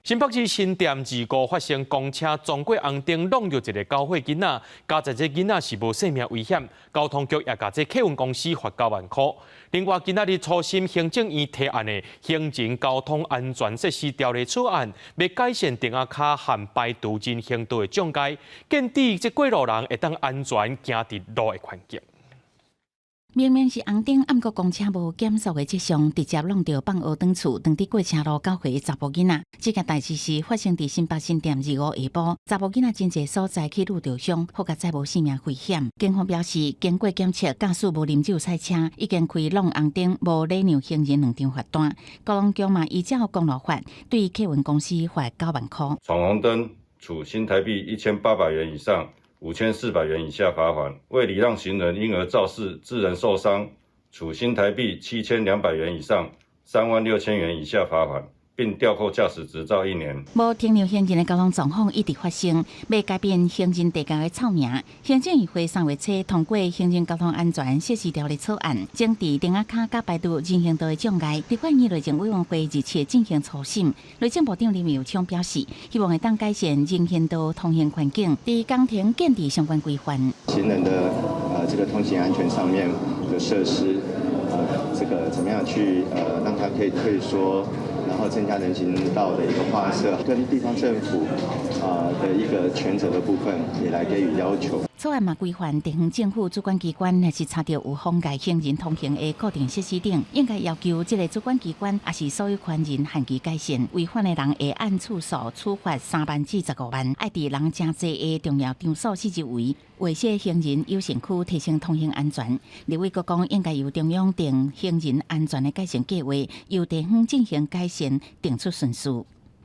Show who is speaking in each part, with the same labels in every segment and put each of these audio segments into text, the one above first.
Speaker 1: 新北市新店2发生公车撞过红灯，弄着一个9岁囡仔，加在这囡仔是无生命危险。交通局也甲这客运公司罚9万块。另外，今仔日初审行政院提案的《行人交通安全设施条例》草案，要改善电话卡和摆渡人行道的障碍，建议这过路人会当安全行伫路的环境。
Speaker 2: 明明是红灯，暗过公车无减速的迹象，直接弄到放学转厝，当伫过车路9岁查甫囡仔。这件代志是发生伫新北新店25下晡，查甫囡仔真济所在起路受伤，好甲再无性命危险。警方表示，经过检测，驾驶无啉酒赛车，已经开弄红灯，无礼让行人2张罚单。高雄局嘛依照公路法，对客运公司罚9万块。
Speaker 3: 闯红灯，处新台币1800元以上5400元以下罚款；未礼让行人因而肇事致人受伤，处新台币7200元以上36000元以下罚款，并吊扣驾驶执照1年。
Speaker 2: 无停留行人的交通状况一直发生，要改变行人地价的臭名。行政议会3月初通过《行人交通安全设施条例》草案，整治电话卡甲摆渡人行道的障碍。立法院内政委员会日前进行初审，内政部长林佑昌表示，希望会当改善人行道通行环境，伫工程建立相关规范。
Speaker 4: 行人的这个通行安全上面的设施，这个怎么样去让它可以退缩？ 然后增加人行道的一个画设，跟地方政府的一个权责的部分也来给予要求。
Speaker 2: 草案嘛规范地方政府主管机关，若是查到有妨碍行人通行的固定设施等，应该要求这个主管机关也是所有权人限期改善。违反的人会按次数处罚3万至15万，爱伫人真济的重要场所四周围猥亵行人优先区，提升通行安全。立委阁讲，应该由中央定行人安全的改善计划，由地方进行改善，定出顺序。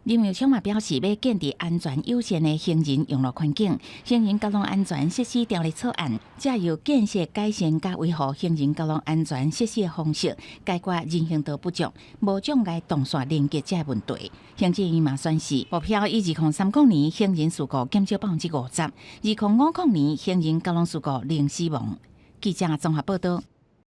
Speaker 2: 林佑昌嘛表示，要建立安全友善的行人用路环境，行人交通安全设施条例草案，借由建设改善甲维护行人交通安全设施的方式，解决人行道不足、无障碍动线连接这问题。行政院嘛宣示，目标以2030年行人事故减少50%，2050年行人交通事故零死亡。记者综合报道。